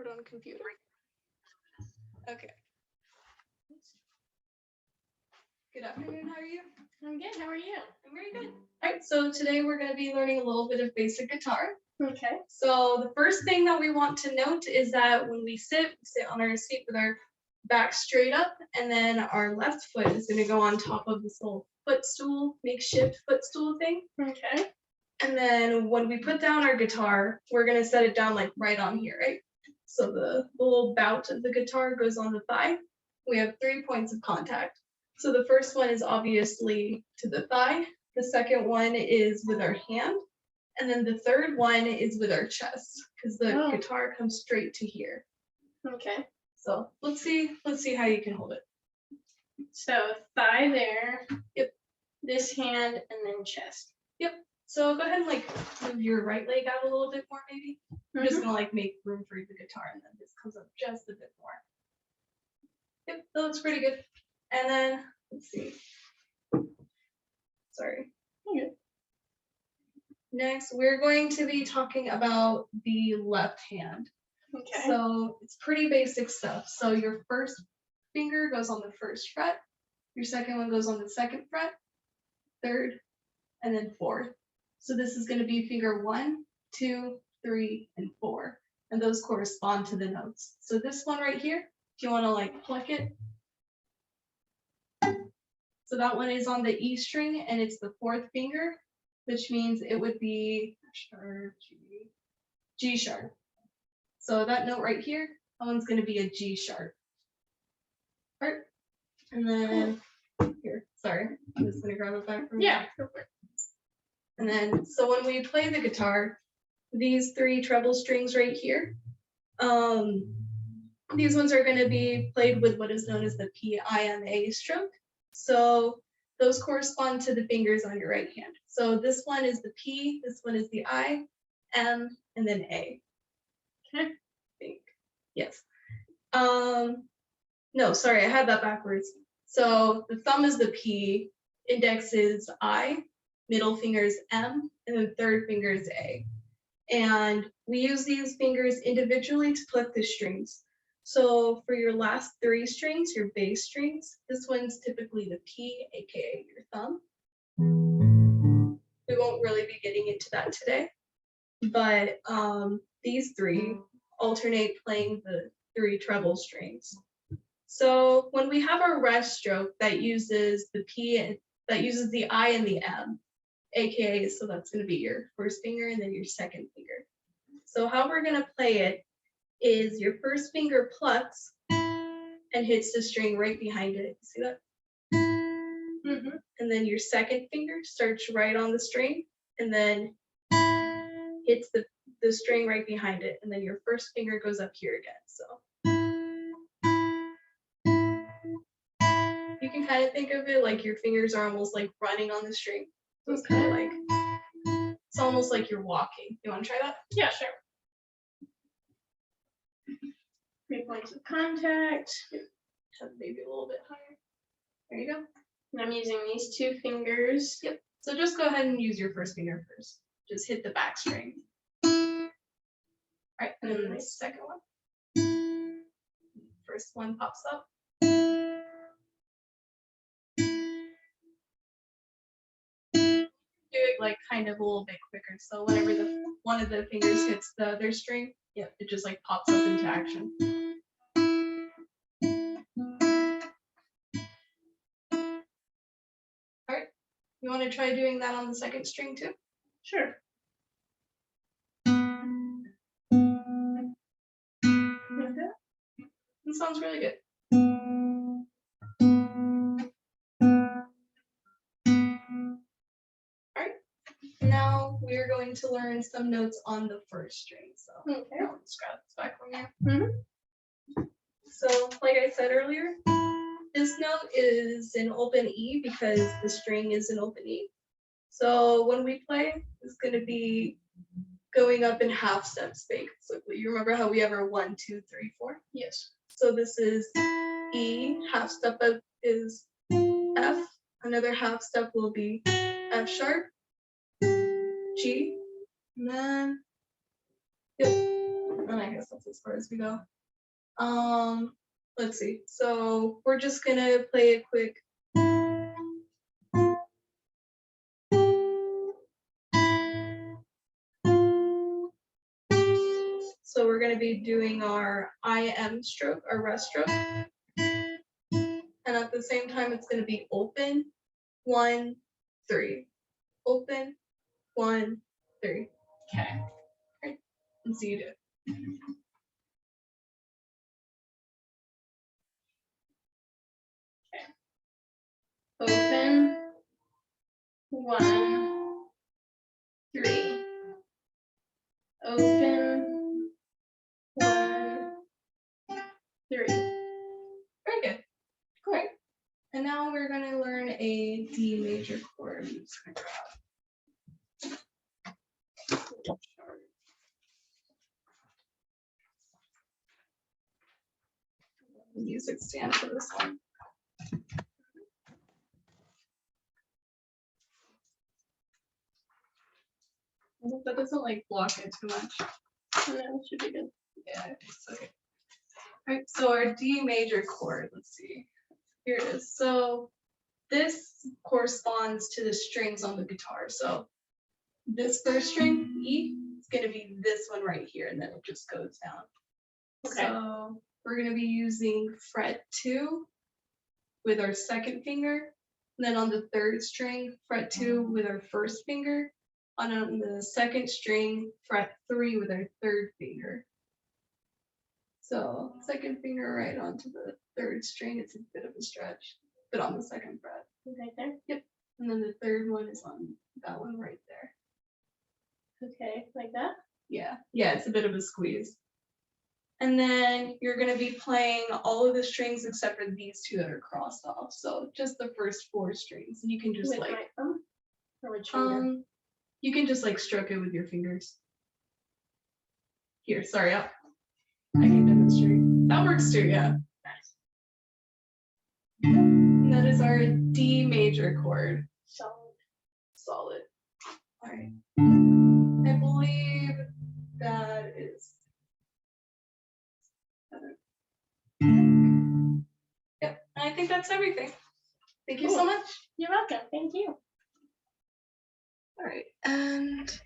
record on computer. Okay. Good afternoon, how are you? I'm good. How are you? I'm very good. All right, so today we're going to be learning a little bit of basic guitar. Okay. So the first thing that we want to note is that when we sit on our seat with our back straight up, and then our left foot is going to go on top of this little footstool, makeshift footstool thing. Okay. And then when we put down our guitar, we're going to set it down like right on here, right? So the little bout of the guitar goes on the thigh. We have 3 points of contact. So the first one is obviously to the thigh. The second one is with our hand. And then the third one is with our chest, because the guitar comes straight to here. Okay. So let's see how you can hold it. So thigh there. Yep. This hand and then chest. Yep. So go ahead and like move your right leg out a little bit more, maybe. I'm just gonna like make room for the guitar, and then this comes up just a bit more. Yep, that looks pretty good. And then let's see. Sorry. Okay. Next, we're going to be talking about the left hand. Okay. So it's pretty basic stuff. So your first finger goes on the first fret, your second one goes on the second fret, third, and then fourth. So this is going to be finger 1, 2, 3, and 4, and those correspond to the notes. So this one right here, if you want to like pluck it, so that one is on the E string, and it's the fourth finger, which means it would be G sharp. So that note right here, that one's going to be a G sharp. All right. And then here, sorry, I'm just going to grab it back from Yeah, go for it. And then, so when we play the guitar, these 3 treble strings right here, these ones are going to be played with what is known as the PIMA stroke. So those correspond to the fingers on your right hand. So this one is the P, this one is the I, M, and then A. Okay. I think. Yes. No, sorry, I had that backwards. So the thumb is the P, index is I, middle finger is M, and then third finger is A. And we use these fingers individually to pluck the strings. So for your last 3 strings, your bass strings, this one's typically the P, aka your thumb. We won't really be getting into that today, but these 3 alternate playing the 3 treble strings. So when we have our rest stroke that uses the P and that uses the I and the M, aka, so that's going to be your first finger and then your second finger. So how we're going to play it is your first finger plucks and hits the string right behind it. See that? And then your second finger starts right on the string and then hits the string right behind it. And then your first finger goes up here again. So you can kind of think of it like your fingers are almost like running on the string. So it's kind of like, it's almost like you're walking. You want to try that? Yeah, sure. 3 points of contact. Maybe a little bit higher. There you go. And I'm using these 2 fingers. Yep. So just go ahead and use your first finger first. Just hit the back string. All right, and then the second one. First one pops up. Do it like kind of a little bit quicker. So whenever one of the fingers hits the other string, yep, it just like pops up into action. All right, you want to try doing that on the second string too? Sure. That sounds really good. All right, now we're going to learn some notes on the first string. So I'll just grab this back from here. So like I said earlier, this note is an open E because the string is an open E. So when we play, it's going to be going up in half steps basically. You remember how we have our 1, 2, 3, 4? Yes. So this is E, half step up is F, another half step will be F sharp, G, and then, yep, And I guess that's as far as we go. Let's see. So we're just gonna play a quick. So we're gonna be doing our IM stroke, our rest stroke. And at the same time, it's gonna be open, 1, 3. Open, 1, 3. Okay. And so you do it. Open, 1, 3. Open, 1, 3. Very good. Great. And now we're gonna learn a D major chord. I'm just gonna grab the music stand for this one. I hope that doesn't like block it too much. No, it should be good. Yeah, it's okay. All right, so our D major chord, let's see. Here it is. So this corresponds to the strings on the guitar. So this first string, E, is going to be this one right here, and then it just goes down. Okay. So we're going to be using fret 2 with our second finger. And then on the third string, fret 2 with our first finger. And on the second string, fret 3 with our third finger. So second finger right onto the third string, it's a bit of a stretch, but on the second fret. Right there. Yep. And then the third one is on that one right there. Okay, like that. Yeah, it's a bit of a squeeze. And then you're gonna be playing all of the strings except for these two that are crossed off. So just the first 4 strings. And you can just With like my thumb or which finger? you can just like stroke it with your fingers. Here, sorry, I can demonstrate. That works too, yeah. Nice. And that is our D major chord. Solid. All right. I believe that is. Yep, I think that's everything. Thank you so Cool. much. You're welcome. Thank you. All right, and